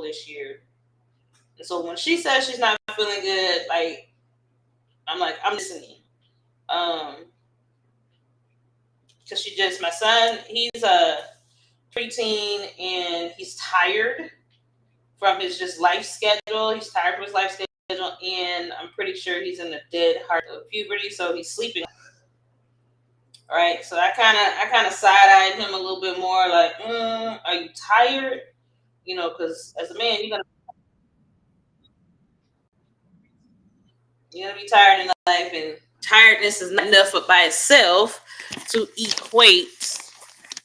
this year. And so when she says she's not feeling good, like, I'm like, I'm listening. Because my son, he's a preteen and he's tired from his just life schedule. He's tired from his life schedule, and I'm pretty sure he's in the dead heart of puberty, so he's sleeping. All right, so I kind of side-eyed him a little bit more, like, are you tired? You know, because as a man, you're gonna be tired in life, and tiredness is not enough by itself to equate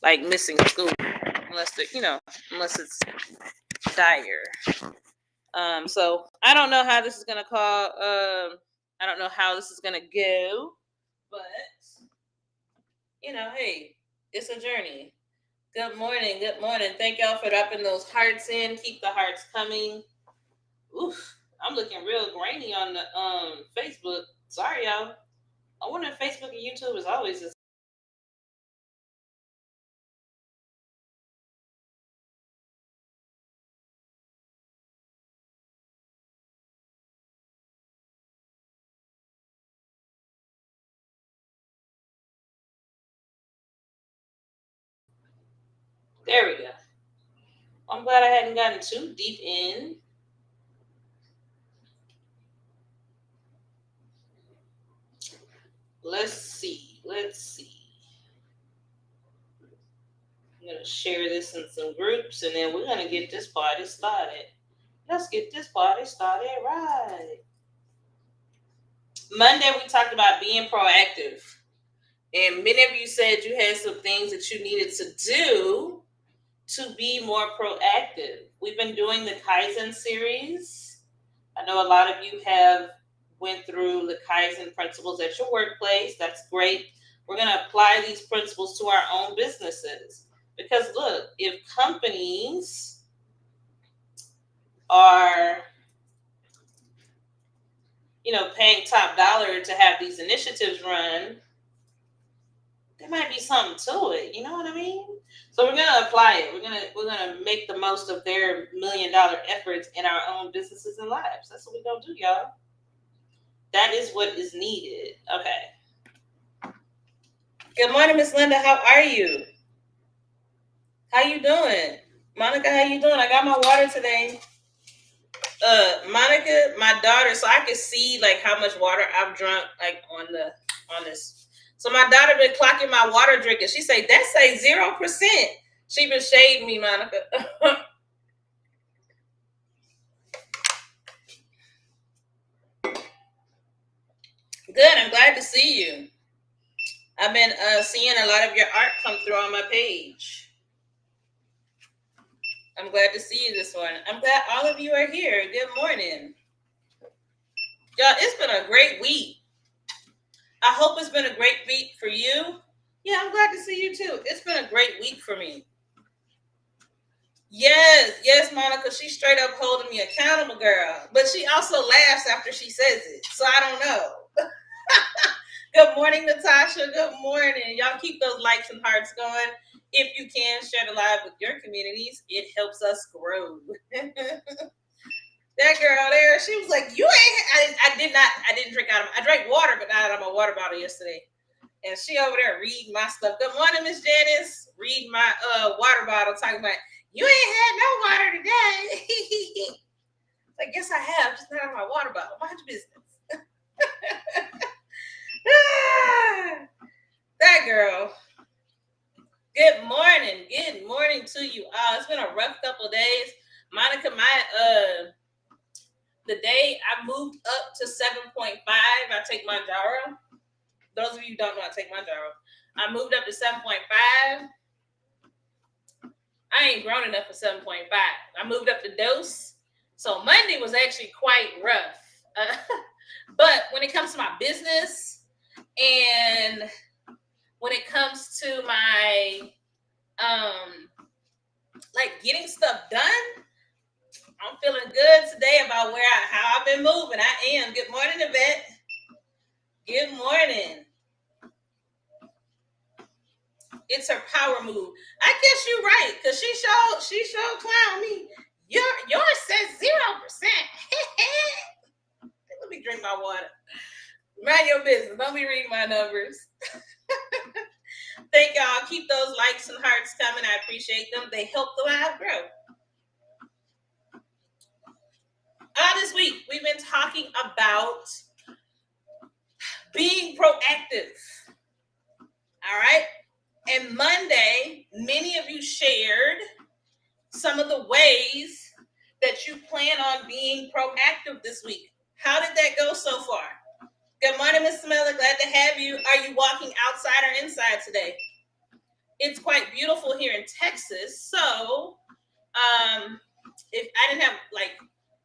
like missing school, unless it's dire. So I don't know how this is gonna I don't know how this is gonna go, but hey, it's a journey. Good morning, good morning. Thank y'all for dropping those hearts in. Keep the hearts coming. Oof, I'm looking real grainy on the Facebook. Sorry, y'all. I wonder if Facebook and YouTube is always this. There we go. I'm glad I hadn't gotten too deep in. Let's see. I'm going to share this in some groups, and then we're going to get this party started. Let's get this party started right. Monday, we talked about being proactive. And many of you said you had some things that you needed to do to be more proactive. We've been doing the Kaizen series. I know a lot of you have went through the Kaizen principles at your workplace. That's great. We're going to apply these principles to our own businesses. Because look, if companies are, paying top dollar to have these initiatives run, there might be something to it. You know what I mean? So we're gonna apply it. We're gonna make the most of their $1 million efforts in our own businesses and lives. That's what we're gonna do, y'all. That is what is needed. Okay. Good morning, Miss Linda. How are you? How you doing? Monica, how you doing? I got my water today. Monica, my daughter, so I can see like how much water I've drunk like on this. So my daughter been clocking my water drinking. She say that say 0%. She been shading me, Monica. Good. I'm glad to see you. I've been seeing a lot of your art come through on my page. I'm glad to see you this morning. I'm glad all of you are here. Good morning. Y'all, it's been a great week. I hope it's been a great week for you. Yeah, I'm glad to see you too. It's been a great week for me. Yes, Monica. She's straight up holding me accountable, girl. But she also laughs after she says it. So I don't know. Good morning, Natasha. Good morning. Y'all keep those likes and hearts going. If you can, share the live with your communities. It helps us grow. That girl there, she was like, "You ain't." I didn't drink out of. I drank water, but not out of my water bottle yesterday. And she over there reading my stuff. Good morning, Miss Janice. Reading my water bottle, talking about you ain't had no water today. I guess I have, just not out of my water bottle. Mind your business. That girl. Good morning. Good morning to you all. It's been a rough couple of days. Monica, the day I moved up to 7.5, I take my Jaro. Those of you who don't know, I take my Jaro. I moved up to 7.5. I ain't grown enough for 7.5. I moved up the dose. So Monday was actually quite rough. But when it comes to my business and when it comes to my getting stuff done, I'm feeling good today about how I've been moving. I am. Good morning, Yvette. Good morning. It's her power move. I guess you're right, because she showed clown me. Yours Mind your business. Don't be reading my numbers. Thank y'all. Keep those likes and hearts coming. I appreciate them. They help the live grow. This week, we've been talking about being proactive. All right. And Monday, many of you shared some of the ways that you plan on being proactive this week. How did that go so far? Good morning, Miss Samela. Glad to have you. Are you walking outside or inside today? It's quite beautiful here in Texas. So if I didn't have like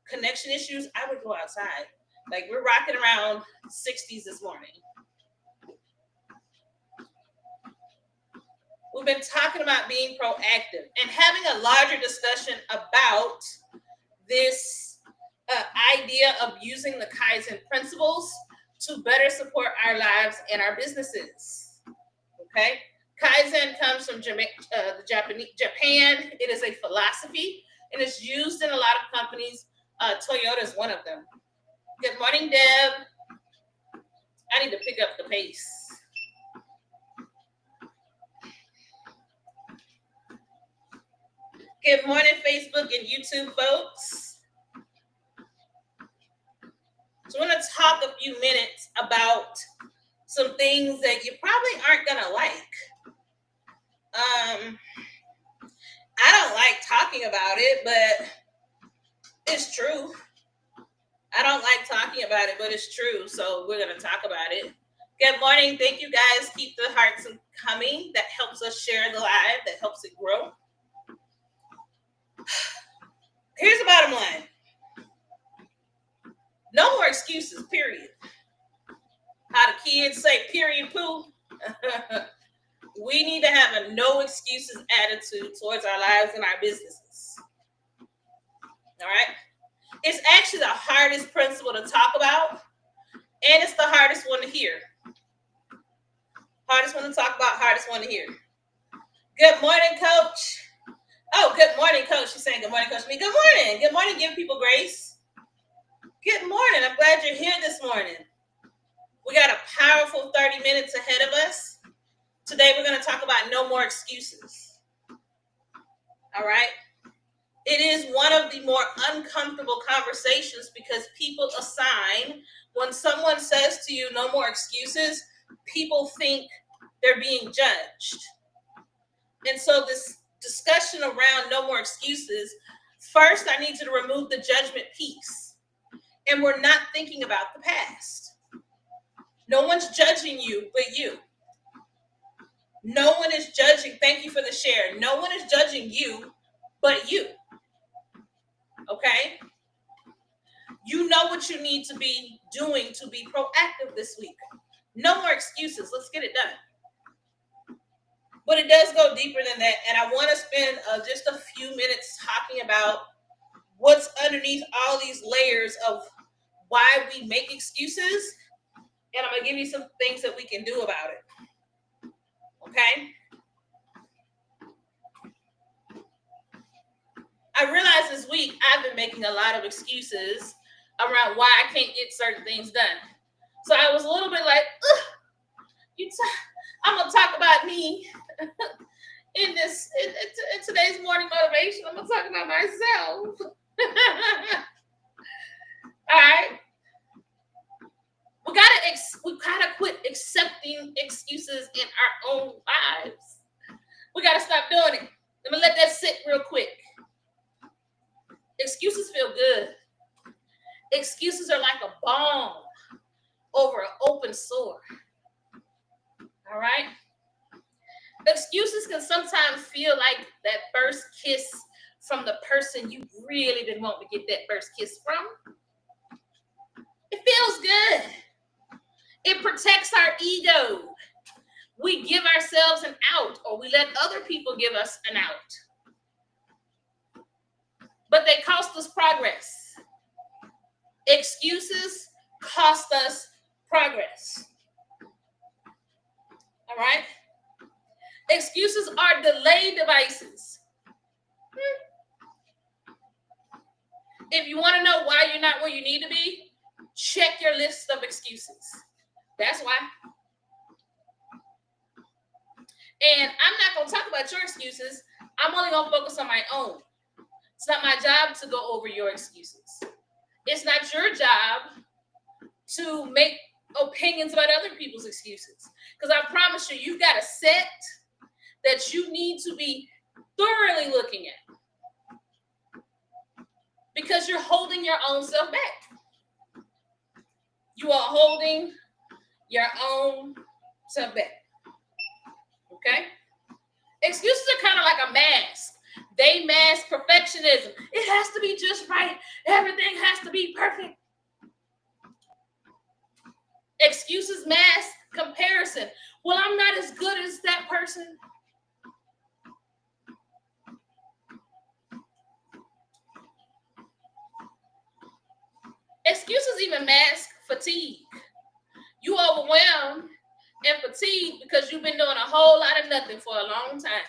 connection issues, I would go outside. Like we're rocking around 60s this morning. We've been talking about being proactive and having a larger discussion about this idea of using the Kaizen principles to better support our lives and our businesses. Okay, Kaizen comes from Japan. It is a philosophy and it's used in a lot of companies. Toyota is one of them. Good morning, Deb. I need to pick up the pace. Good morning, Facebook and YouTube folks. So I want to talk a few minutes about some things that you probably aren't going to like. I don't like talking about it, but it's true. I don't like talking about it, but it's true. So we're going to talk about it. Good morning. Thank you guys. Keep the hearts coming. That helps us share the live. That helps it grow. Here's the bottom line. No more excuses, period. How the kids say, period, poo. We need to have a no excuses attitude towards our lives and our businesses. All right? It's actually the hardest principle to talk about, and it's the hardest one to hear. Hardest one to talk about, hardest one to hear. Good morning, Coach. Oh, good morning, Coach. She's saying good morning, Coach. Me. Good morning. Good morning. Give people grace. Good morning. I'm glad you're here this morning. We got a powerful 30 minutes ahead of us. Today, we're going to talk about no more excuses. All right? It is one of the more uncomfortable conversations because people assign, when someone says to you, no more excuses, people think they're being judged. And so this discussion around no more excuses, first, I need you to remove the judgment piece. And we're not thinking about the past. No one's judging you but you. No one is judging. Thank you for the share. No one is judging you but you. Okay? You know what you need to be doing to be proactive this week. No more excuses. Let's get it done. But it does go deeper than that. And I want to spend just a few minutes talking about what's underneath all these layers of why we make excuses. And I'm going to give you some things that we can do about it. Okay? I realized this week I've been making a lot of excuses around why I can't get certain things done. So I was a little bit like, I'm going to talk about me in today's morning motivation. I'm going to talk about myself. All right. We gotta quit accepting excuses in our own lives. We gotta stop doing it. Let me let that sit real quick. Excuses feel good. Excuses are like a balm over an open sore. All right? Excuses can sometimes feel like that first kiss from the person you really been wanting to get that first kiss from. It feels good. It protects our ego. We give ourselves an out, or we let other people give us an out. But they cost us progress. Excuses cost us progress. All right? Excuses are delay devices. If you want to know why you're not where you need to be, check your list of excuses. That's why. And I'm not going to talk about your excuses. I'm only going to focus on my own. It's not my job to go over your excuses. It's not your job to make opinions about other people's excuses. Because I promise you, you've got a set that you need to be thoroughly looking at. Because you're holding your own self back. You are holding your own self back. Okay? Excuses are kind of like a mask. They mask perfectionism. It has to be just right. Everything has to be perfect. Excuses mask comparison. Well, I'm not as good as that person. Excuses even mask fatigue. You overwhelmed and fatigued because you've been doing a whole lot of nothing for a long time.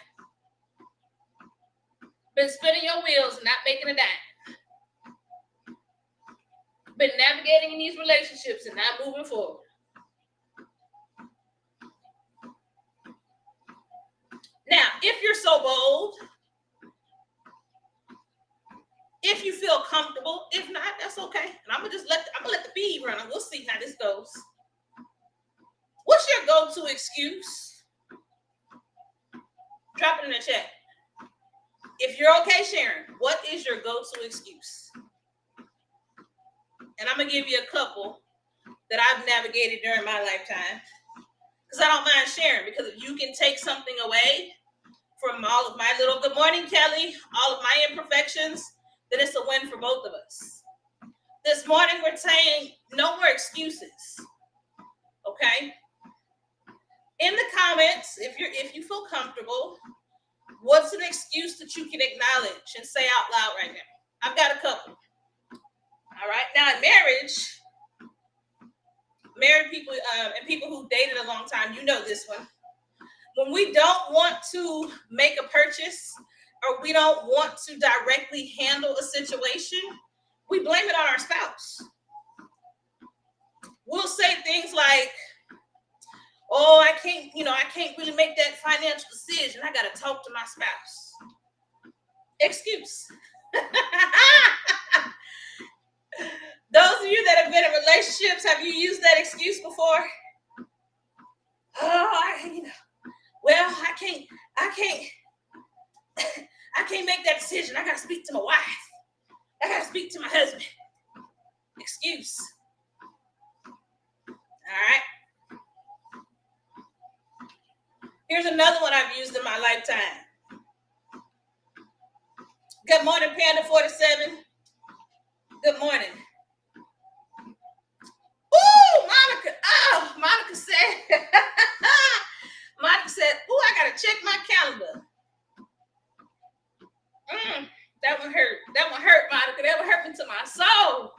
Been spinning your wheels and not making a dime. Been navigating in these relationships and not moving forward. Now, if you're so bold, if you feel comfortable, if not, that's okay. And I'm gonna let the feed run. And we'll see how this goes. What's your go-to excuse? Drop it in the chat. If you're okay sharing, what is your go-to excuse? And I'm gonna give you a couple that I've navigated during my lifetime, because I don't mind sharing. Because if you can take something away from all of my little good morning, Kelly, all of my imperfections, then it's a win for both of us. This morning we're saying no more excuses. Okay? In the comments, if you feel comfortable, what's an excuse that you can acknowledge and say out loud right now? I've got a couple. All right. Now in married people and people who dated a long time, you know this one. When we don't want to make a purchase or we don't want to directly handle a situation, we blame it on our spouse. We'll say things like, oh, I can't really make that financial decision. I got to talk to my spouse. Excuse. Those of you that have been in relationships, have you used that excuse before? Oh, I can't make that decision. I got to speak to my wife. I got to speak to my husband. Excuse. All right. Here's another one I've used in my lifetime. Good morning, Panda 47. Good morning. Ooh, Monica. Oh, Monica said, ooh, I got to check my calendar. That one hurt. That one hurt, Monica. That one hurt me to my soul.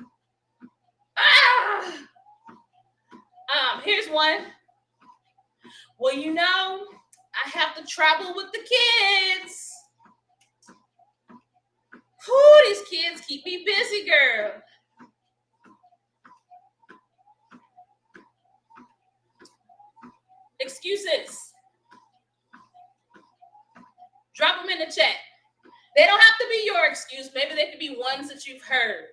Here's one. Well, I have to travel with the kids. Whew, these kids keep me busy, girl. Excuses. Drop them in the chat. They don't have to be your excuse. Maybe they could be ones that you've heard.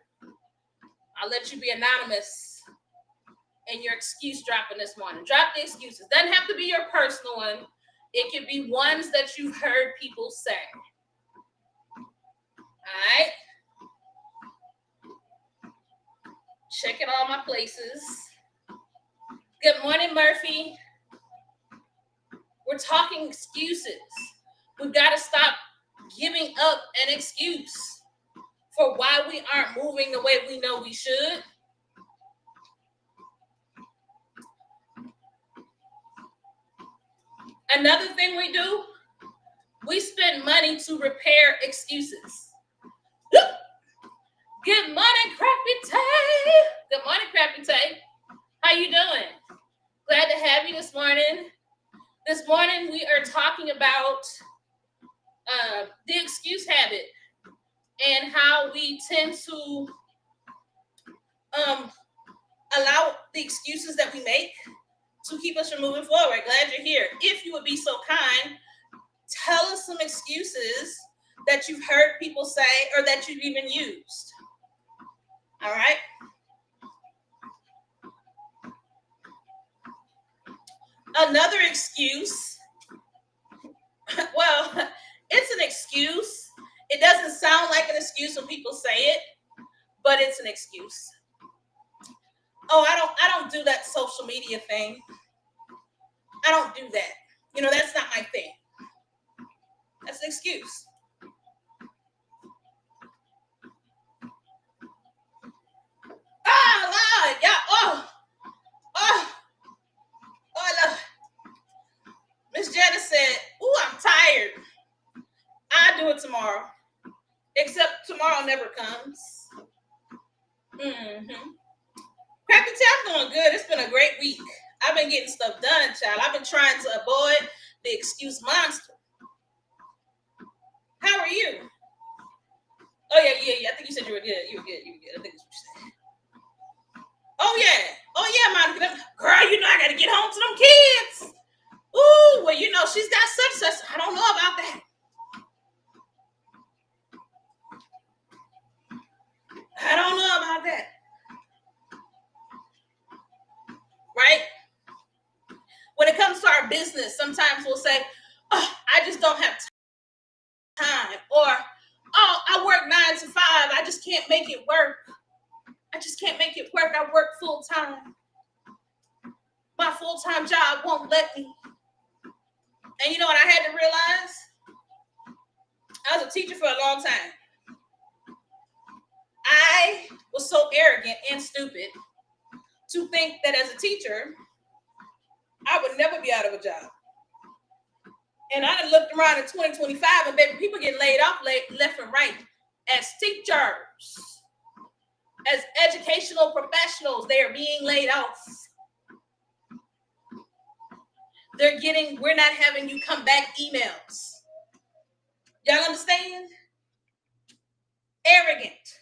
I'll let you be anonymous in your excuse dropping this morning. Drop the excuses. Doesn't have to be your personal one. It could be ones that you've heard people say. All right. Checking all my places. Good morning, Murphy. We're talking excuses. We've got to stop giving up an excuse for why we aren't moving the way we know we should. Another thing we do, we spend money to repair excuses. Good morning, Crappy Tay. Good morning, Crappy Tay. How you doing? Glad to have you this morning. This morning we are talking about the excuse habit and how we tend to allow the excuses that we make to keep us from moving forward. Glad you're here. If you would be so kind, tell us some excuses that you've heard people say or that you've even used. All right. Another excuse, well, it's an excuse. It doesn't sound like an excuse when people say it, but it's an excuse. Oh, I don't do that social media thing. I don't do that. You know, that's not my thing. That's an excuse. Oh, Lord, yeah, oh, Lord. Miss Jenna said, ooh, I'm tired. I'll do it tomorrow. Except tomorrow never comes. Mm-hmm. Crappy Tap doing good. It's been a great week. I've been getting stuff done, child. I've been trying to avoid the excuse monster. How are you? Oh, yeah. I think you said you were good. You were good. I think that's what you said. Oh, yeah, Monica. Girl, you know I got to get home to them kids. Ooh, well, you know, she's got such. I don't know about that. I don't know about that. Right? When it comes to our business, sometimes we'll say, oh, I just don't have time. Or, oh, I work 9 to 5. I just can't make it work. I work full time. My full-time job won't let me. And you know what I had to realize? I was a teacher for a long time. I was so arrogant and stupid to think that as a teacher, I would never be out of a job. And I done looked around in 2025 and baby, people get laid off left and right as teachers, as educational professionals. They are being laid off. We're not having you come back emails. Y'all understand? Arrogant.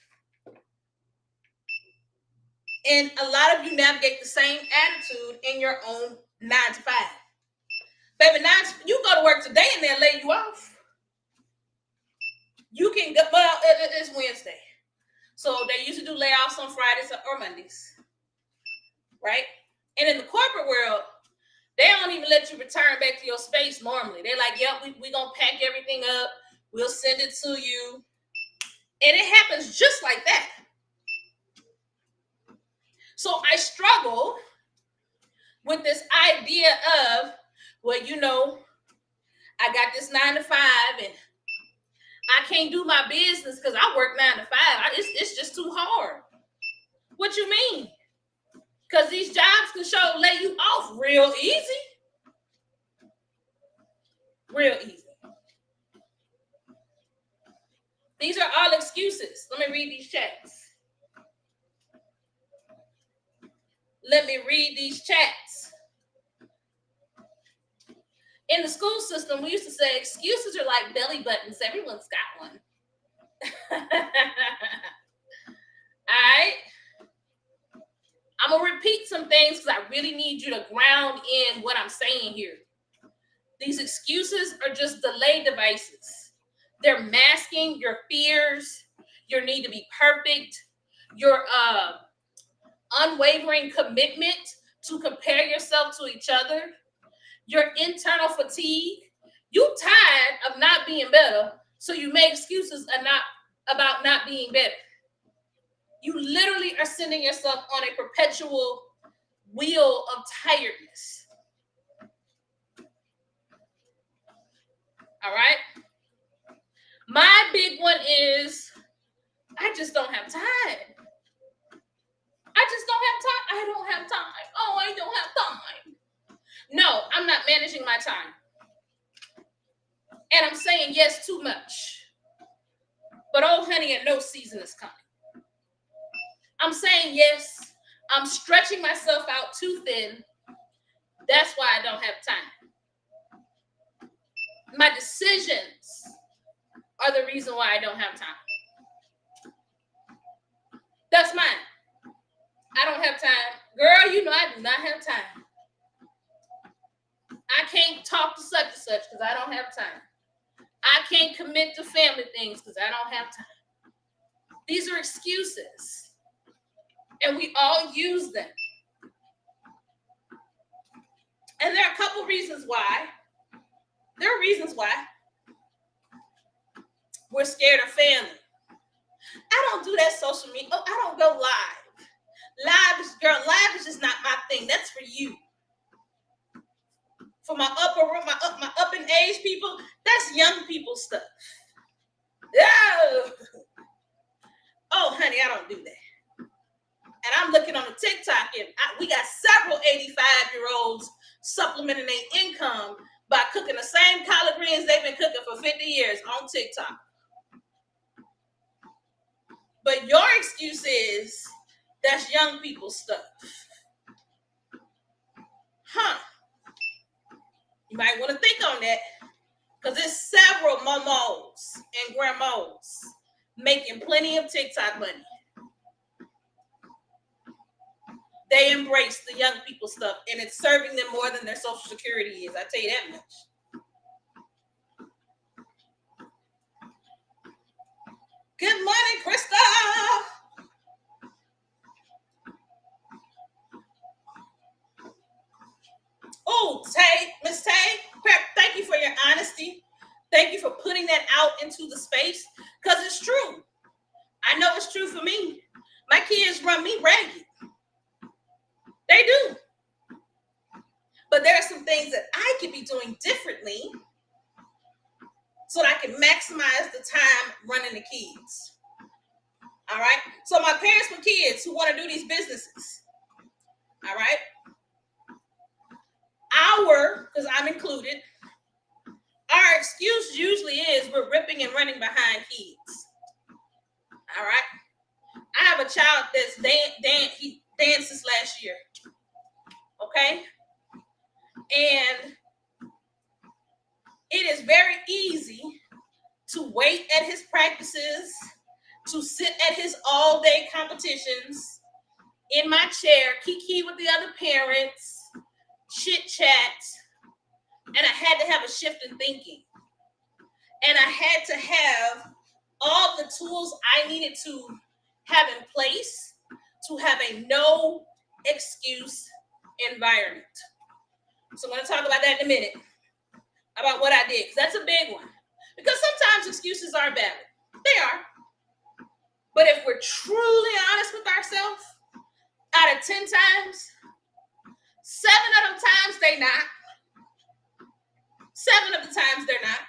And a lot of you navigate the same attitude in your own 9 to 5. Baby, you go to work today and they'll lay you off. You can go, well, it's Wednesday. So they usually do layoffs on Fridays or Mondays. Right? And in the corporate world, they don't even let you return back to your space normally. They're like, yep, we're going to pack everything up. We'll send it to you. And it happens just like that. So I struggle with this idea of, well, you know, I got this 9 to 5 and I can't do my business because I work 9 to 5. It's just too hard. What you mean? Because these jobs can lay you off real easy. Real easy. These are all excuses. Let me read these chats. In the school system, we used to say excuses are like belly buttons. Everyone's got one. All right. I'm going to repeat some things because I really need you to ground in what I'm saying here. These excuses are just delay devices. They're masking your fears, your need to be perfect, your unwavering commitment to compare yourself to each other, your internal fatigue. You tired of not being better, so you make excuses about not being better. You literally are sending yourself on a perpetual wheel of tiredness. All right? My big one is, I just don't have time. I don't have time. Oh, I don't have time. No, I'm not managing my time. And I'm saying yes too much. But oh, honey, and no season is coming. I'm saying yes. I'm stretching myself out too thin. That's why I don't have time. My decisions are the reason why I don't have time. That's mine. I don't have time. Girl, you know I do not have time. talk to such and such because I don't have time. I can't commit to family things because I don't have time. These are excuses. And we all use them. And there are a couple reasons why. There are reasons why we're scared of family. I don't do that social media. Oh, I don't go live. Live is just not my thing. That's for you. For my my up in age people, that's young people stuff. Yeah. Oh, honey, I don't do that. And I'm looking on the TikTok, and we got several 85-year-olds supplementing their income by cooking the same collard greens they've been cooking for 50 years on TikTok. But your excuse is that's young people stuff. Huh. You might want to think on that, because there's several momos and grandmas making plenty of TikTok money. They embrace the young people stuff, and it's serving them more than their Social Security is. I tell you that much. Good morning, Krista. Oh, Tay, Miss Tay, thank you for your honesty. Thank you for putting that out into the space, because it's true. I know it's true for me. My kids run me ragged. They do. But there are some things that I could be doing differently so that I can maximize the time running the kids. All right? So my parents with kids who want to do these businesses, all right? Because I'm included, our excuse usually is we're ripping and running behind kids. All right? I have a child that's he danced this last year. Okay? And it is very easy to wait at his practices, to sit at his all-day competitions, in my chair, kiki with the other parents, chit-chat, and I had to have a shift in thinking. And I had to have all the tools I needed to have in place to have a no excuse environment. So I'm going to talk about that in a minute, about what I did, because that's a big one. Because sometimes excuses are valid. They are. But if we're truly honest with ourselves, out of 10 times, 7 of them times they not. 7 of the times they're not.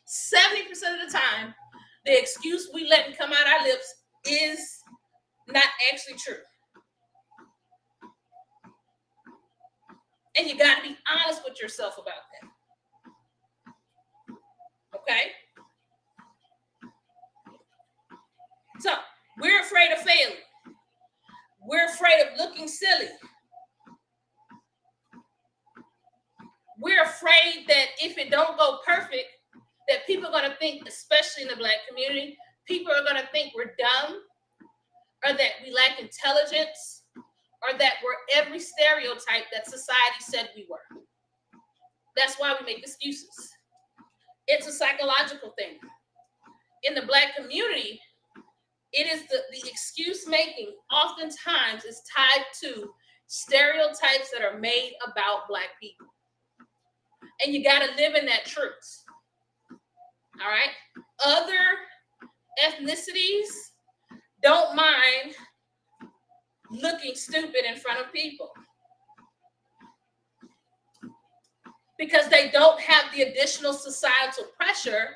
70% of the time, the excuse we letting come out our lips is not actually true. And you got to be honest with yourself about that. Okay? So, we're afraid of failing. We're afraid of looking silly. We're afraid that if it don't go perfect, that people are going to think, especially in the Black community, people are going to think we're dumb, or that we lack intelligence, or that we're every stereotype that society said we were. That's why we make excuses. It's a psychological thing. In the Black community, it is the excuse making oftentimes is tied to stereotypes that are made about Black people. And you got to live in that truth. All right? Other ethnicities don't mind looking stupid in front of people because they don't have the additional societal pressure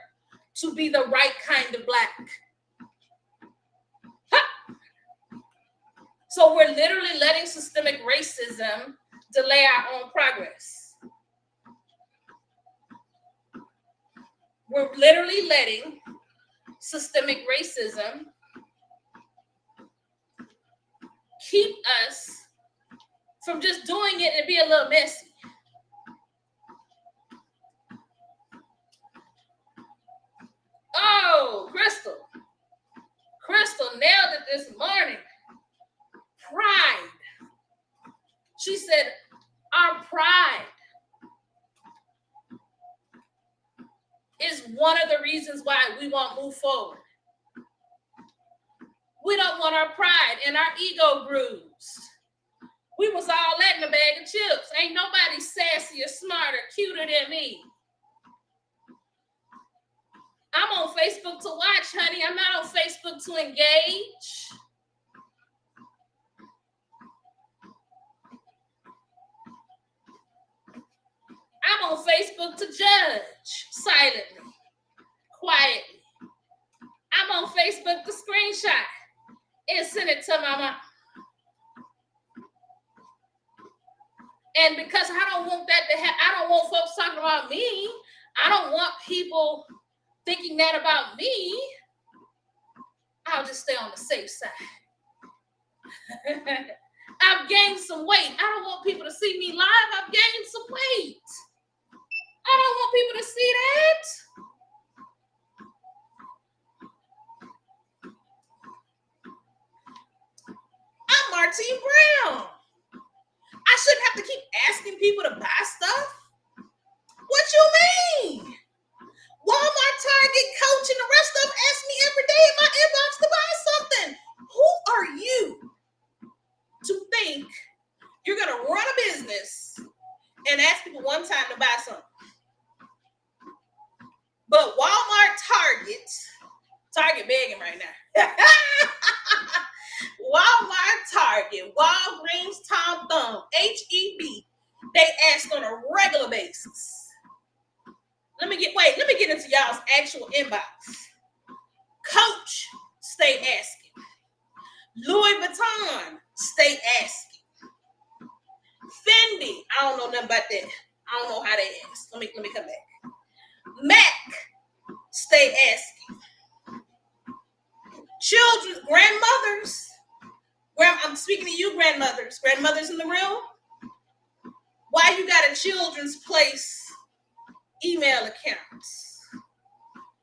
to be the right kind of Black. So we're literally letting systemic racism delay our own progress. We're literally letting systemic racism keep us from just doing it and be a little messy. Oh, Crystal nailed it this morning. Pride. She said, our pride. is one of the reasons why we won't move forward. We don't want our pride and our ego bruised. We was all that in a bag of chips. Ain't nobody sassier, smarter, cuter than me. I'm on Facebook to watch, honey. I'm not on Facebook to engage. I'm on Facebook to judge silently, quietly. I'm on Facebook to screenshot and send it to my mom. And because I don't want that to happen, I don't want folks talking about me. I don't want people thinking that about me. I'll just stay on the safe side. I've gained some weight. I don't want people to see me live. I've gained some weight. I don't want people to see that. I'm Martine Brown. I shouldn't have to keep asking people to buy stuff. What you mean? Walmart, Target, Coach, and the rest of them ask me every day in my inbox to buy something. Who are you to think you're going to run a business and ask people one time to buy something? But Walmart, Target begging right now. Walmart, Target, Walgreens, Tom Thumb, HEB, they ask on a regular basis. Let me get into y'all's actual inbox. Coach, stay asking. Louis Vuitton, stay asking. Fendi, I don't know nothing about that. I don't know how they ask. Let me come back. MAC, stay asking. Children, grandmothers. I'm speaking to you, grandmothers. Grandmothers in the room. Why you got a Children's Place email account?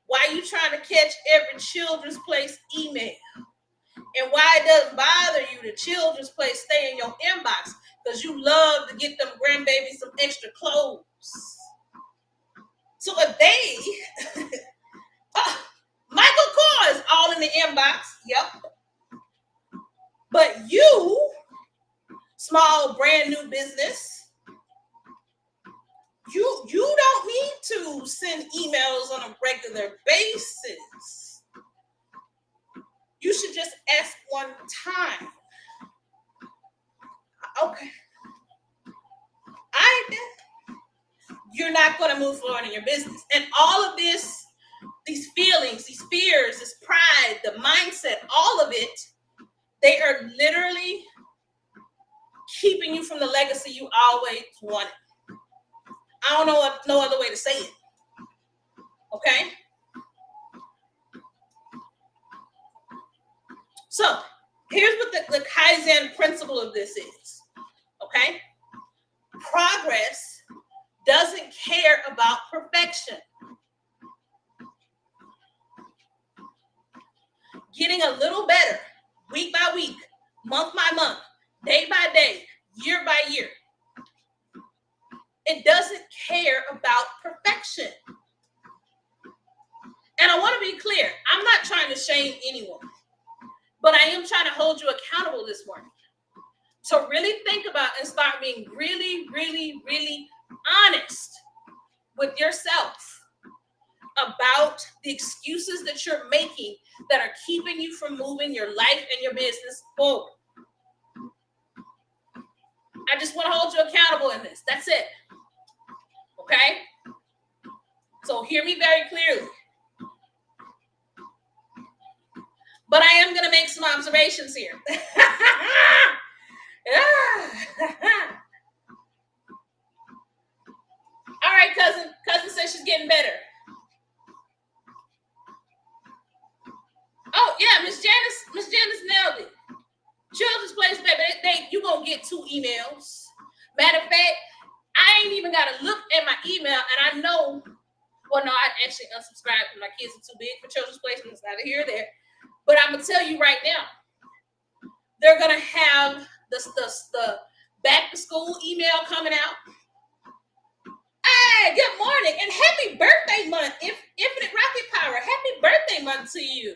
Why you trying to catch every Children's Place email? And why it doesn't bother you the Children's Place stay in your inbox? Because you love to get them grandbabies some extra clothes. So if they, Michael Kors all in the inbox, yep. But you, small brand new business, you don't need to send emails on a regular basis. You should just ask one time. Okay. You're not going to move forward in your business. And all of this, these feelings, these fears, this pride, the mindset, all of it, they are literally keeping you from the legacy you always wanted. I don't know no other way to say it. Okay? So, here's what the Kaizen principle of this is. Okay? Progress doesn't care about perfection. Getting a little better, week by week, month by month, day by day, year by year. It doesn't care about perfection. And I want to be clear, I'm not trying to shame anyone, but I am trying to hold you accountable this morning. So really think about and start being really, really, really honest with yourself about the excuses that you're making that are keeping you from moving your life and your business forward. I just want to hold you accountable in this. That's it. Okay? So hear me very clearly. But I am going to make some observations here. All right, cousin. Cousin says she's getting better. Oh, yeah, Miss Janice nailed it. Children's Place, baby, you going to get 2 emails. Matter of fact, I ain't even got to look at my email, and I know, well, no, I actually unsubscribed because my kids are too big for Children's Place, and it's neither here or there. But I'm going to tell you right now, they're going to have the back to school email coming out. Hey, good morning and happy birthday month. Infinite Rocket Power, happy birthday month to you.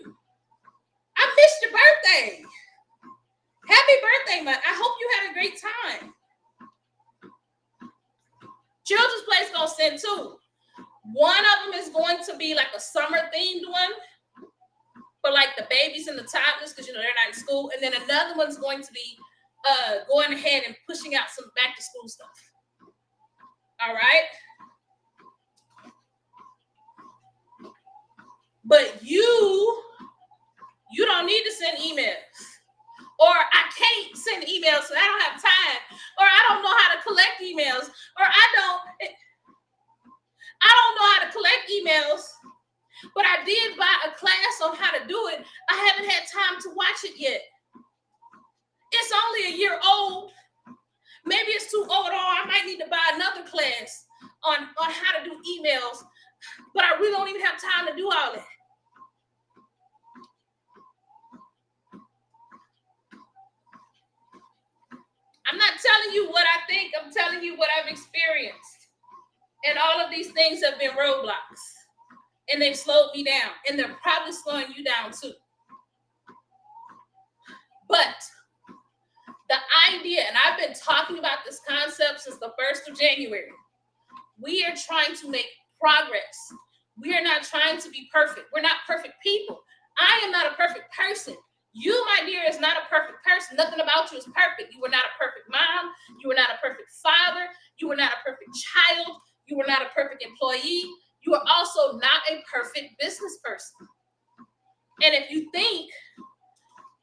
I missed your birthday. Happy birthday month. I hope you had a great time. Children's Place gonna send two. One of them is going to be like a summer themed one for like the babies and the toddlers because they're not in school, and then another one's going to be going ahead and pushing out some back to school stuff. All right. But you don't need to send emails. Or I can't send emails, so I don't have time. Or I don't know how to collect emails. Or I don't know how to collect emails. But I did buy a class on how to do it. I haven't had time to watch it yet. It's only a year old. Maybe it's too old, or I might need to buy another class on how to do emails. But I really don't even have time to do all that. I'm not telling you what I think. I'm telling you what I've experienced. And all of these things have been roadblocks. And they've slowed me down. And they're probably slowing you down too. But the idea, and I've been talking about this concept since the 1st of January. We are trying to make progress. We are not trying to be perfect. We're not perfect people. I am not a perfect person. You, my dear, is not a perfect person. Nothing about you is perfect. You were not a perfect mom. You were not a perfect father. You were not a perfect child. You were not a perfect employee. You are also not a perfect business person. And if you think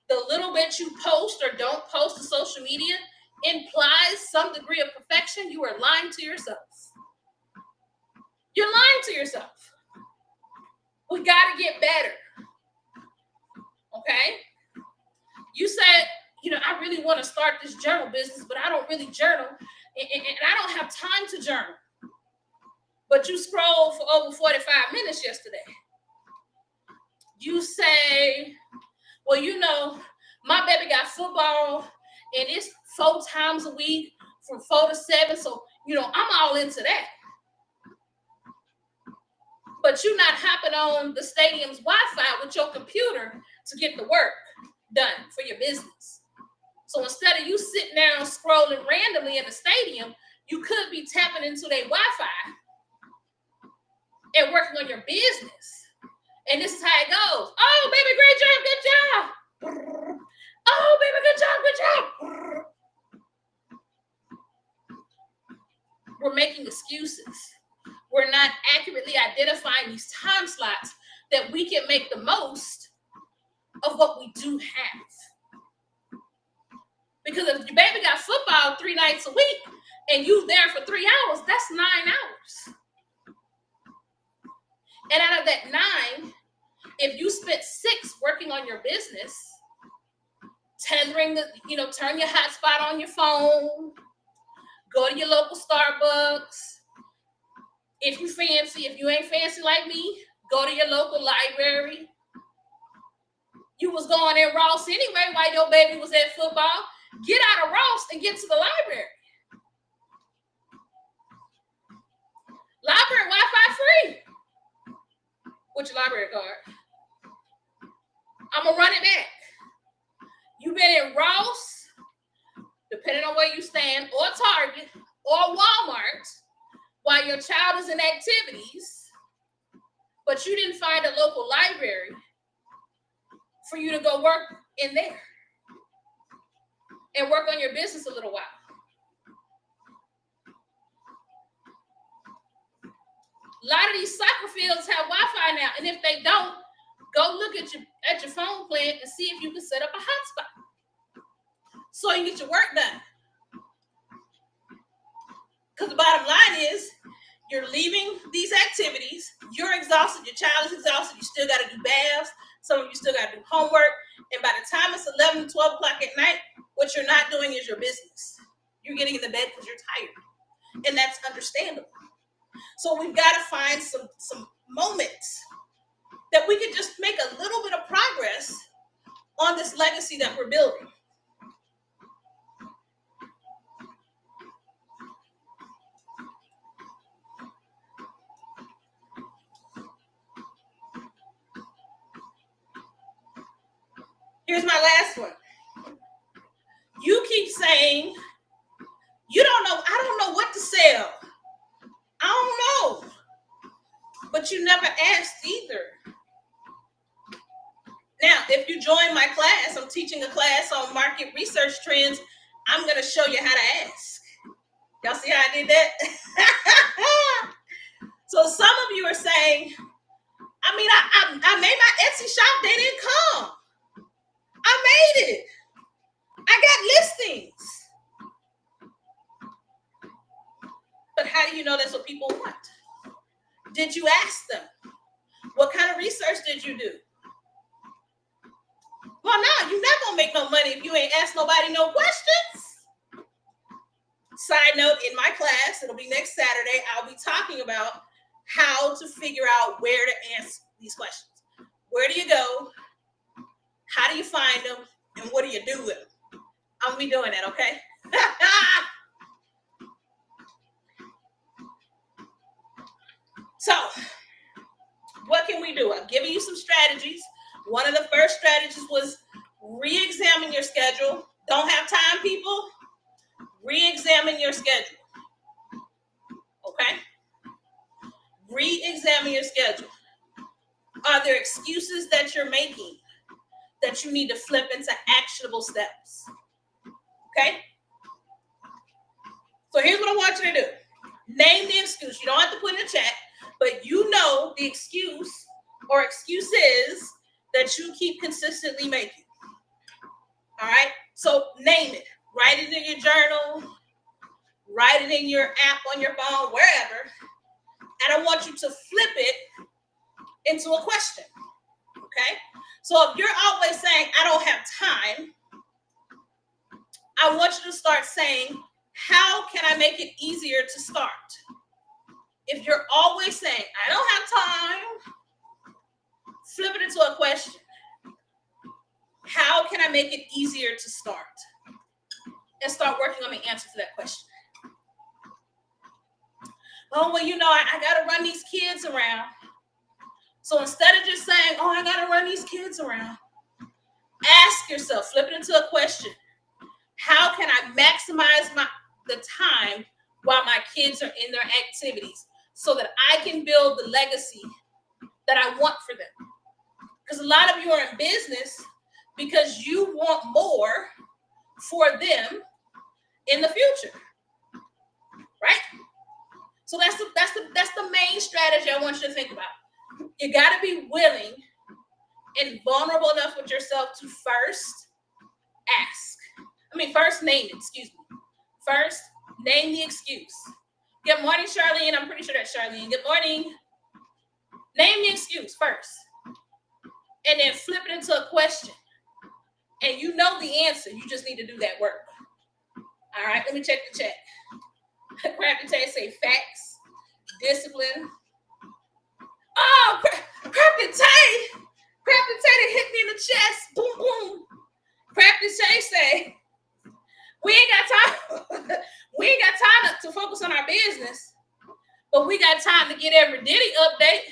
the little bit you post or don't post to social media implies some degree of perfection, you are lying to yourself. You're lying to yourself. We got to get better. Okay? You said, I really want to start this journal business, but I don't really journal, and I don't have time to journal. But you scrolled for over 45 minutes yesterday. You say, well, my baby got football, and it's 4 times a week from 4 to 7, so, I'm all into that. But you're not hopping on the stadium's Wi-Fi with your computer to get the work done for your business. So instead of you sitting down scrolling randomly in the stadium, you could be tapping into their Wi-Fi and working on your business. And this is how it goes. Oh, baby, great job, good job. Oh, baby, good job. We're making excuses. We're not accurately identifying these time slots that we can make the most of what we do have. Because if your baby got football 3 nights a week and you there for 3 hours, that's 9 hours. And out of that 9, if you spent 6 working on your business, tethering turn your hotspot on your phone, go to your local Starbucks. If you ain't fancy like me, go to your local library. You was going in Ross anyway while your baby was at football. Get out of Ross and get to the library. Library Wi-Fi free. What's your library card? I'm going to run it back. You've been in Ross, depending on where you stand, or Target, or Walmart, while your child is in activities, but you didn't find a local library for you to go work in there and work on your business a little while. A lot of these soccer fields have Wi-Fi now, and if they don't, go look at your phone plan and see if you can set up a hotspot so you can get your work done. Because the bottom line is, you're leaving these activities, you're exhausted, your child is exhausted, you still got to do baths, some of you still got to do homework, and by the time it's 11, 12 o'clock at night, what you're not doing is your business. You're getting in the bed because you're tired, and that's understandable. So we've got to find some moments that we can just make a little bit of progress on this legacy that we're building. Here's my last one. You keep saying, you don't know, I don't know what to sell. I don't know. But you never asked either. Now, if you join my class, I'm teaching a class on market research trends. I'm going to show you how to ask. Y'all see how I did that? So some of you are saying, I mean, I made my Etsy shop. They didn't come. I made it. I got listings. But how do you know that's what people want? Did you ask them? What kind of research did you do? Well, no, you're not going to make no money if you ain't ask nobody no questions. Side note, in my class, it'll be next Saturday, I'll be talking about how to figure out where to answer these questions. Where do you go? How do you find them? And what do you do with them? I'll be doing that, okay? So, what can we do? I've given you some strategies. One of the first strategies was re-examine your schedule. Don't have time, people? Re-examine your schedule. Okay? Re-examine your schedule. Are there excuses that you're making that you need to flip into actionable steps? Okay? So here's what I want you to do. Name the excuse. You don't have to put in the chat, but you know the excuse or excuses that you keep consistently making. All right? So name it. Write it in your journal. Write it in your app on your phone, wherever. And I want you to flip it into a question. Okay? So if you're always saying, I don't have time, I want you to start saying, how can I make it easier to start? If you're always saying, I don't have time, flip it into a question. How can I make it easier to start? And start working on the answer to that question. Oh, well, you know, I got to run these kids around. So instead of just saying, oh, I got to run these kids around, ask yourself, flip it into a question. How can I maximize the time while my kids are in their activities so that I can build the legacy that I want for them? Because a lot of you are in business because you want more for them in the future, right? So that's the main strategy I want you to think about. You got to be willing and vulnerable enough with yourself to first name it, excuse me. First, name the excuse. Good morning, Charlene. I'm pretty sure that's Charlene. Good morning. Name the excuse first. And then flip it into a question. And you know the answer. You just need to do that work. All right, let me check the chat. Crafty Tay say facts, discipline. Oh, Crafty Tay. Crafty Tay hit me in the chest. Boom, boom. Crafty Tay say, we ain't got time. We ain't got time to focus on our business, but we got time to get every Diddy update.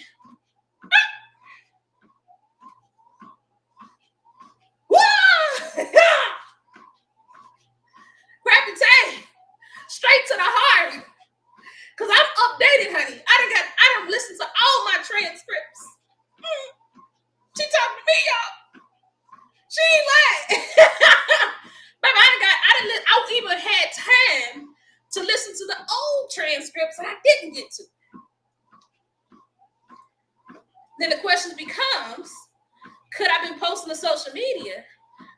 Crafty Tay, straight to the heart. Cause I'm updated, honey. I done listened to all my transcripts. She talking to me, y'all. She ain't lying. Baby, I even had time to listen to the old transcripts that I didn't get to. Then the question becomes, could I have been posting to social media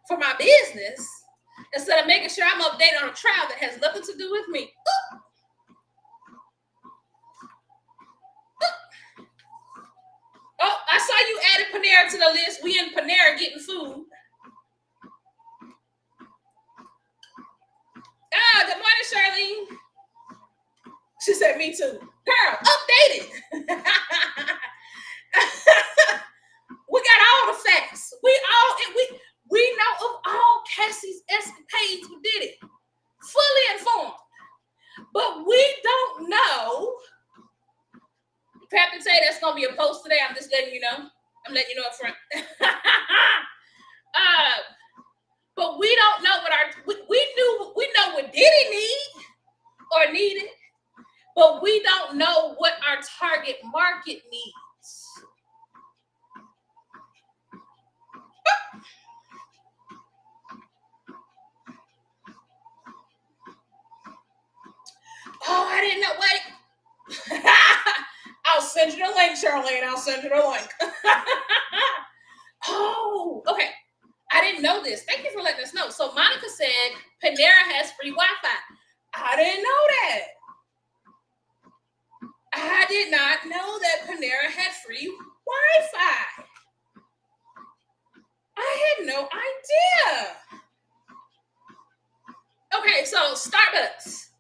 for my business instead of making sure I'm updated on a trial that has nothing to do with me? Ooh. Oh, I saw you added Panera to the list. We in Panera getting food. Ah, good morning, Charlene. She said, me too. Girl, updated. We got all the facts. We know of all Cassie's escapades with Diddy. Fully informed. But we don't know. Captain say that's going to be a post today. I'm just letting you know. I'm letting you know up front. But we don't know what we know what Diddy need or needed, but we don't know what our target market needs. Oh, I didn't know. Wait. I'll send you the link, Charlene. I'll send you the link. Oh, okay. I didn't know this. Thank you for letting us know. So Monica said Panera has free Wi-Fi. I didn't know that. I did not know that Panera had free Wi-Fi. I had no idea. Okay, so Starbucks,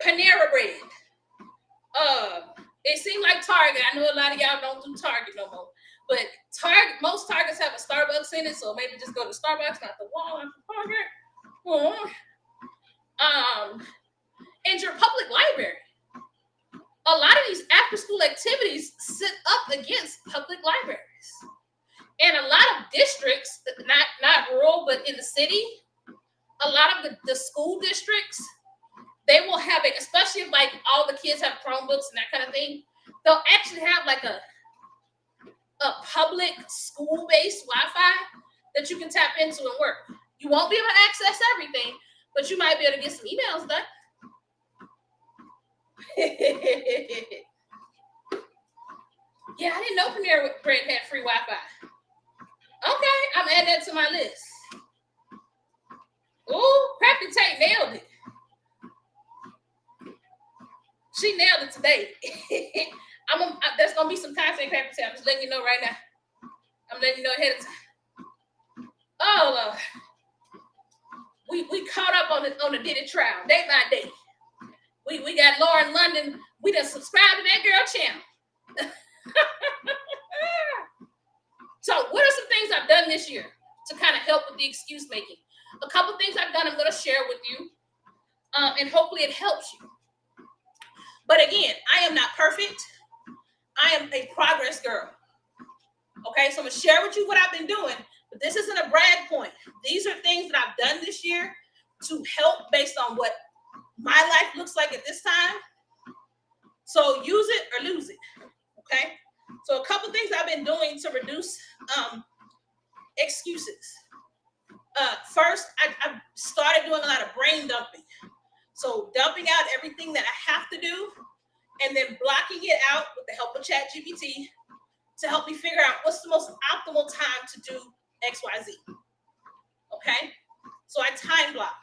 Panera bread. It seemed like Target. I know a lot of y'all don't do Target no more, but most Targets have a Starbucks in it, so maybe just go to Starbucks, not the Walmart, Target. And your public library. A lot of these after-school activities sit up against public libraries, and a lot of districts, not rural, but in the city, a lot of the school districts, they will have it, especially if like all the kids have Chromebooks and that kind of thing. They'll actually have like a public school-based Wi-Fi that you can tap into and work. You won't be able to access everything, but you might be able to get some emails done. Yeah, I didn't know Panera Bread had free Wi-Fi. Okay, I'm adding that to my list. Ooh, Crappy Tate nailed it. She nailed it today. There's gonna be some content, Crappy Tate. I'm just letting you know right now. I'm letting you know ahead of time. Oh, we caught up on the Diddy trial day by day. We got Lauren London. We done subscribed to that girl channel. So what are some things I've done this year to kind of help with the excuse making? A couple things I've done I'm going to share with you, and hopefully it helps you. But again, I am not perfect. I am a progress girl. Okay, so I'm going to share with you what I've been doing, but this isn't a brag point. These are things that I've done this year to help based on what my life looks like at this time. So use it or lose it. Okay, so a couple things I've been doing to reduce excuses. First, I started doing a lot of brain dumping. So dumping out everything that I have to do and then blocking it out with the help of ChatGPT to help me figure out what's the most optimal time to do XYZ. Okay, so I time block.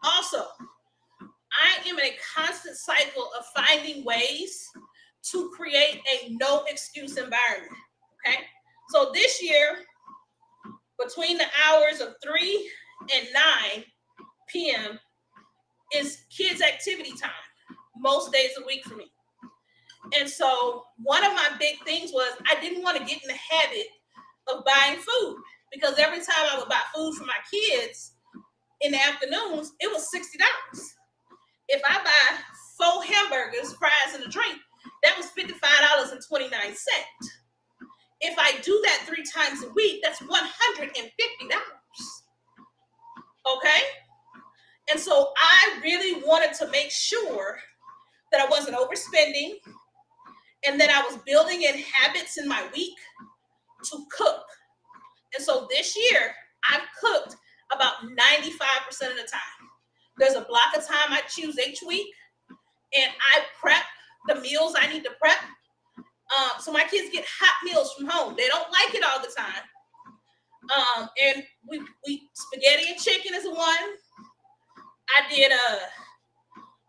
Also, I am in a constant cycle of finding ways to create a no excuse environment. Okay, so this year, between the hours of 3 and 9 p.m. is kids' activity time, most days a week for me. And so one of my big things was I didn't want to get in the habit of buying food, because every time I would buy food for my kids in the afternoons, it was $60. If I buy 4 hamburgers, fries, and a drink, that was $55.29. If I do that 3 times a week, that's $150. Okay? And so I really wanted to make sure that I wasn't overspending and that I was building in habits in my week to cook. And so this year, I've cooked about 95% of the time. There's a block of time I choose each week, and I prep the meals I need to prep. So my kids get hot meals from home. They don't like it all the time. And we spaghetti and chicken is one. I did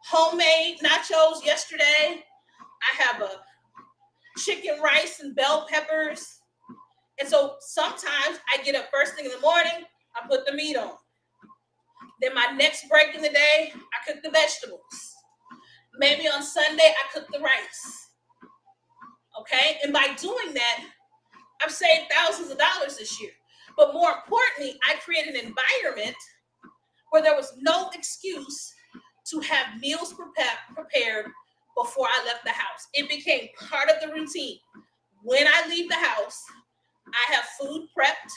homemade nachos yesterday. I have a chicken, rice, and bell peppers. And so sometimes I get up first thing in the morning, I put the meat on. Then my next break in the day, I cook the vegetables. Maybe on Sunday, I cook the rice. Okay? And by doing that, I've saved thousands of dollars this year. But more importantly, I created an environment where there was no excuse to have meals prepared before I left the house. It became part of the routine. When I leave the house, I have food prepped.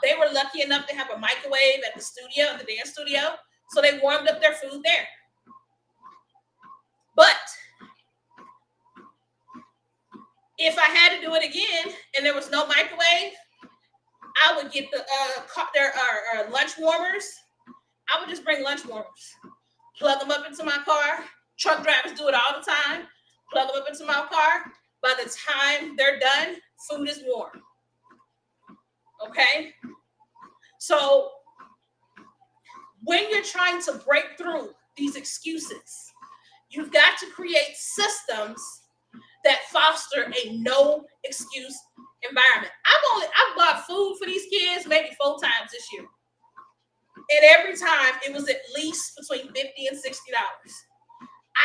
They were lucky enough to have a microwave at the studio, the dance studio, so they warmed up their food there. But if I had to do it again and there was no microwave, I would get their lunch warmers. I would just bring lunch warmers, plug them up into my car. Truck drivers do it all the time. Plug them up into my car. By the time they're done, food is warm. Okay? So when you're trying to break through these excuses, you've got to create systems that foster a no excuse environment. I've bought food for these kids maybe 4 times this year. And every time it was at least between $50 and $60.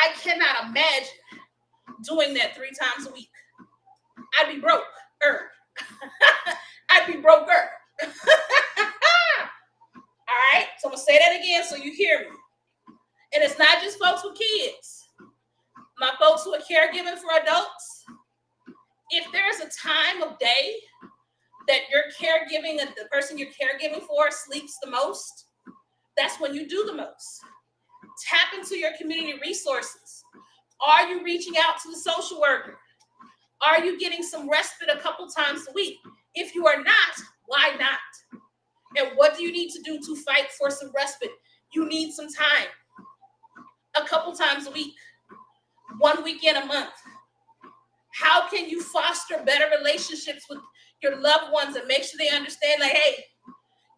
I cannot imagine doing that 3 times a week. I'd be broke. I'd be broker. All right, so I'm gonna say that again so you hear me. And it's not just folks with kids. My folks who are caregiving for adults, if there's a time of day that you're caregiving, the person you're caregiving for sleeps the most, that's when you do the most. Tap into your community resources. Are you reaching out to the social worker? Are you getting some respite a couple times a week? If you are not, why not? And what do you need to do to fight for some respite? You need some time. A couple times a week. 1 weekend a month. How can you foster better relationships with your loved ones and make sure they understand, like, hey,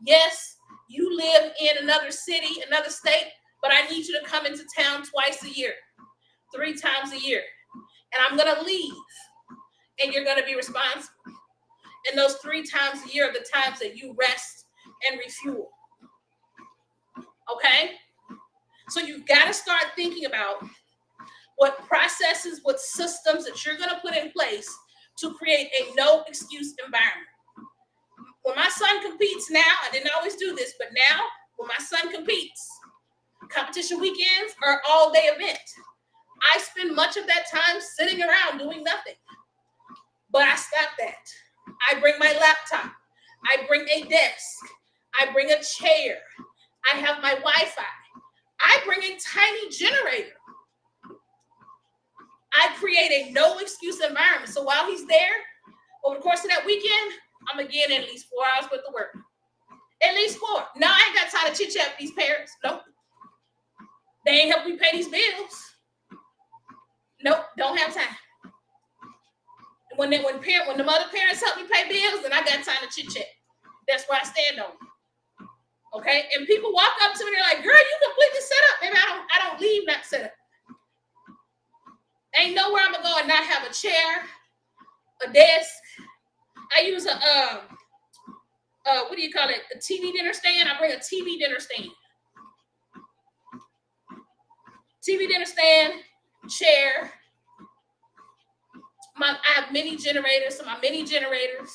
yes, you live in another city, another state, but I need you to come into town twice a year, 3 times a year. And I'm going to leave. And you're going to be responsible. And those 3 times a year are the times that you rest and refuel. Okay? So you've got to start thinking about what processes, what systems that you're going to put in place to create a no excuse environment. When my son competes now, I didn't always do this, but now when my son competes, competition weekends are all day event. I spend much of that time sitting around doing nothing. But I stopped that. I bring my laptop. I bring a desk. I bring a chair. I have my Wi-Fi. I bring a tiny generator. I create a no excuse environment. So while he's there, over the course of that weekend, I'm going to get in at least 4 hours worth of work. At least 4. Now I ain't got time to chit-chat with these parents. Nope. They ain't help me pay these bills. Nope, don't have time. When the other parents help me pay bills, then I got time to chit-chat. That's where I stand on it. Okay? And people walk up to me, they're like, girl, you completely set up. Maybe I don't leave not set up. Ain't nowhere I'm gonna go and not have a chair, a desk. I use a what do you call it? A TV dinner stand. I bring a TV dinner stand. TV dinner stand, chair. I have mini generators, so my mini generators.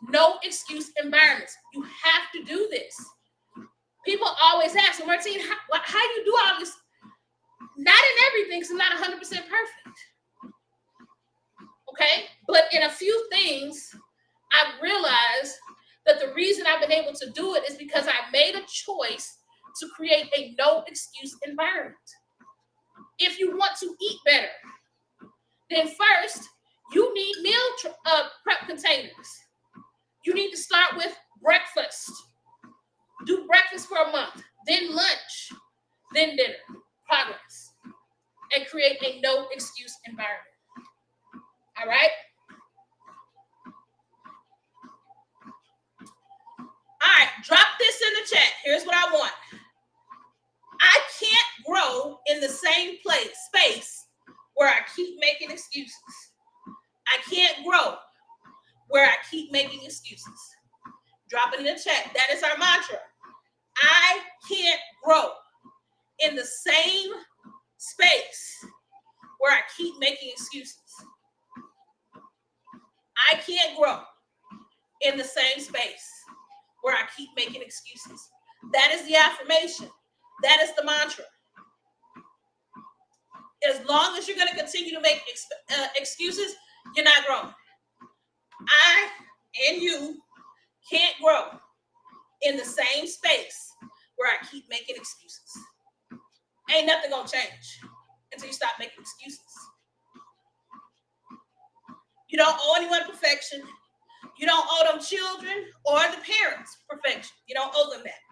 No excuse environments. You have to do this. People always ask, Martine, how do you do all this? Not in everything, because I'm not 100% perfect. Okay? But in a few things, I've realized that the reason I've been able to do it is because I made a choice to create a no excuse environment. If you want to eat better, then first, you need meal prep containers. You need to start with breakfast. Do breakfast for a month, then lunch, then dinner. Progress. And create a no excuse environment. All right? All right, drop this in the chat. Here's what I want. I can't grow in the same space where I keep making excuses. I can't grow where I keep making excuses. Drop it in the chat. That is our mantra. I can't grow in the same space where I keep making excuses. I can't grow in the same space where I keep making excuses. That is the affirmation. That is the mantra. As long as you're going to continue to make excuses, you're not growing. I and you can't grow in the same space where I keep making excuses. Ain't nothing gonna change until you stop making excuses. You don't owe anyone perfection. You don't owe them children or the parents perfection. You don't owe them that.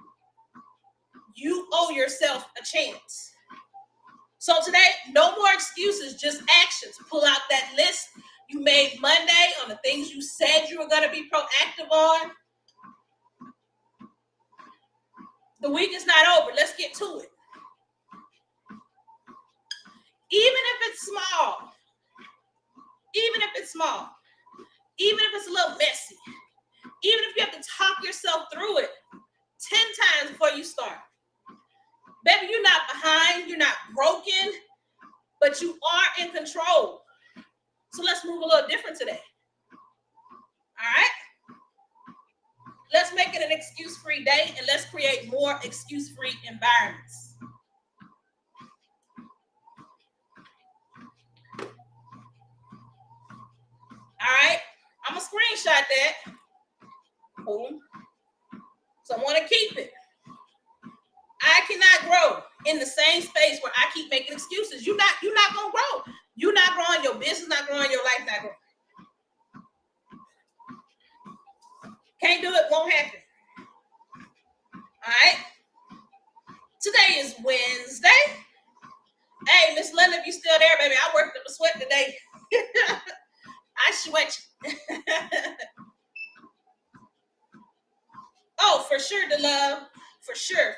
You owe yourself a chance. So today, no more excuses, just actions. Pull out that list you made Monday on the things you said you were going to be proactive on. The week is not over. Let's get to it. Even if it's small, even if it's a little messy, even if you have to talk yourself through it 10 times before you start. Baby, you're not behind, you're not broken, but you are in control. So let's move a little different today. All right? Let's make it an excuse-free day, and let's create more excuse-free environments. All right? I'm going to screenshot that. Boom. So I want to keep it. I cannot grow in the same space where I keep making excuses. You're not going to grow. You're not growing, your business not growing, your life not growing. Can't do it, won't happen. All right? Today is Wednesday. Hey, Miss Linda, if you still there, baby, I worked up a sweat today. I sweat. Oh, for sure, the love. For sure.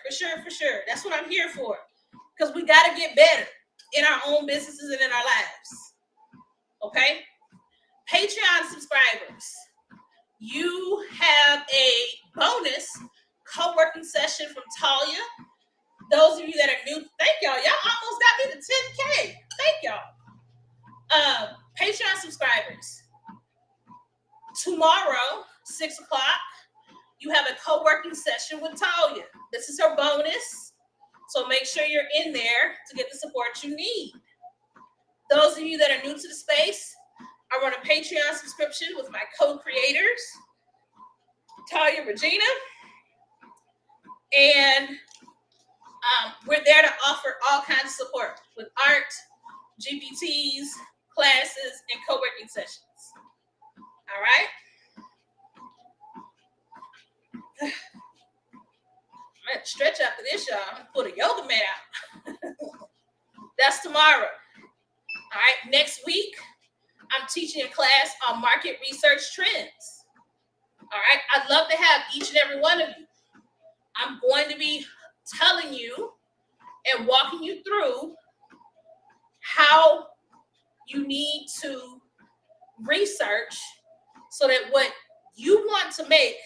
That's what I'm here for. Because we got to get better in our own businesses and in our lives. Okay? Patreon subscribers, you have a bonus co-working session from Talia. Those of you that are new, thank y'all. Y'all almost got me to 10K. Thank y'all. Patreon subscribers, tomorrow, 6 o'clock, you have a co-working session with Talia. This is her bonus. So make sure you're in there to get the support you need. Those of you that are new to the space, I run a Patreon subscription with my co-creators, Talia and Regina. And we're there to offer all kinds of support with art, GPTs, classes, and co-working sessions. All right? I'm going to stretch after this, y'all. I'm going to put a yoga mat out. That's tomorrow. All right? Next week, I'm teaching a class on market research trends. All right? I'd love to have each and every one of you. I'm going to be telling you and walking you through how you need to research so that what you want to make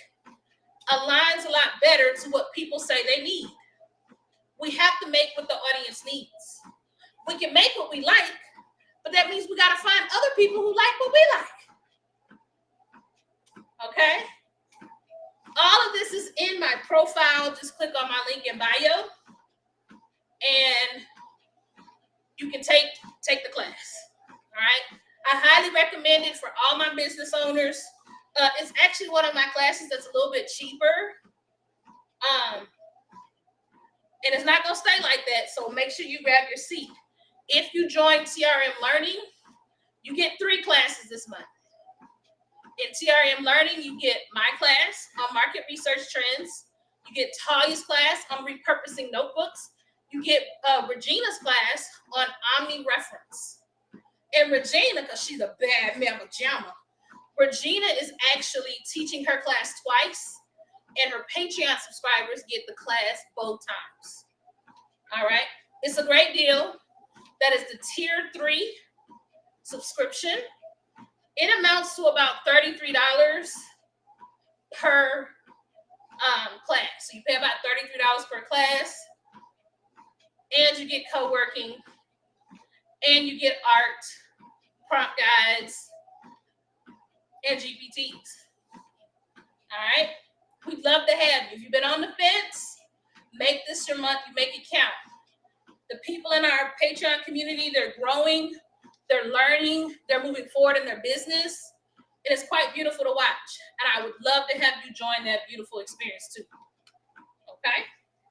aligns a lot better to what people say they need. We have to make what the audience needs. We can make what we like, but that means we got to find other people who like what we like. Okay? All of this is in my profile. Just click on my link in bio, and you can take the class. All right? I highly recommend it for all my business owners. It's actually one of my classes that's a little bit cheaper. And it's not going to stay like that, so make sure you grab your seat. If you join TRM Learning, you get 3 classes this month. In TRM Learning, you get my class on market research trends. You get Talia's class on repurposing notebooks. You get Regina's class on omni-reference. And Regina, because she's a bad mamma jamma, Regina is actually teaching her class twice, and her Patreon subscribers get the class both times. All right? It's a great deal. That is the Tier 3 subscription. It amounts to about $33 per class. So you pay about $33 per class, and you get co-working, and you get art, prompt guides, and GPTs. All right? We'd love to have you. If you've been on the fence, make this your month. You make it count. The people in our Patreon community, they're growing, they're learning, they're moving forward in their business. It is quite beautiful to watch, and I would love to have you join that beautiful experience too. Okay?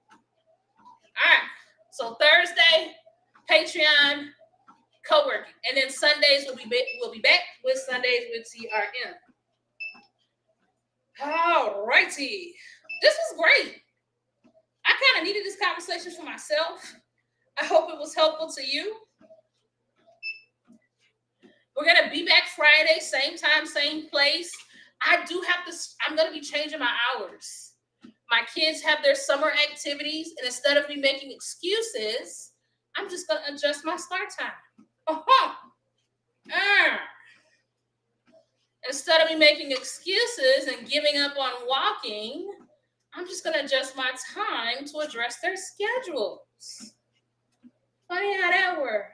All right. So Thursday, Patreon, co-working, and then Sundays we'll be back with Sundays with CRM. All righty. This was great. I kind of needed this conversation for myself. I hope it was helpful to you. We're going to be back Friday, same time, same place. I'm going to be changing my hours. My kids have their summer activities, and instead of me making excuses, I'm just going to adjust my start time. Instead of me making excuses and giving up on walking, I'm just going to adjust my time to address their schedules. Funny how that works.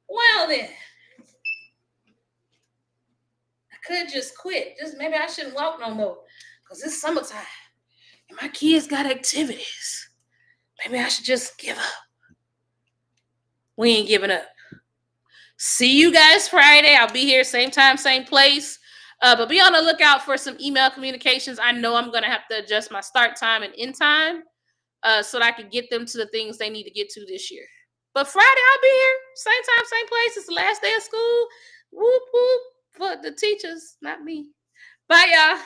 Well then, I could just quit. Maybe I shouldn't walk no more because it's summertime and my kids got activities. Maybe I should just give up. We ain't giving up. See you guys Friday. I'll be here same time, same place. But be on the lookout for some email communications. I know I'm going to have to adjust my start time and end time so that I can get them to the things they need to get to this year. But Friday, I'll be here. Same time, same place. It's the last day of school. Whoop, whoop. For the teachers, not me. Bye, y'all.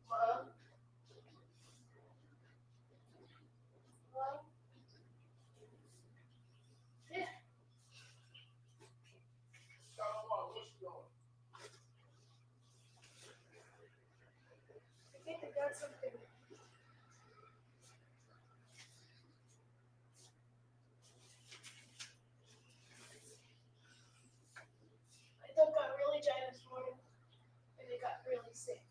Mom? Mom? Yeah. I think I got something. My dog got really giant this morning, and it got really sick.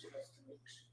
Just to make sure.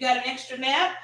got an extra nap?